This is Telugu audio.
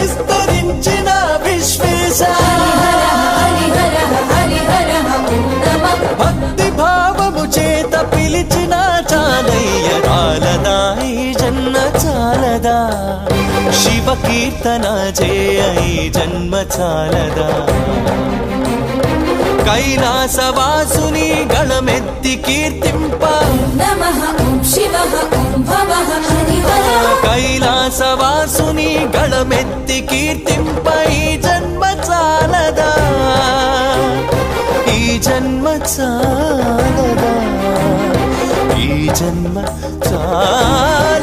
విస్తరించిన విశ్వేశ భక్తి భావము చేత పిలిచిన చాలయ్య చాలదా ఈ జన్మ చాలదా శివ కీర్తన చేయ ఈ జన్మ చాలదా కైలాసవాసుని గళమెత్తి కీర్తింప నమః ఓం శివః ఓం భవః హరివర కైలాసవాసుని గళమెత్తి కీర్తింప ఈ జన్మ చాలదా ఈ జన్మ చాలదా ఈ జన్మ చాలదా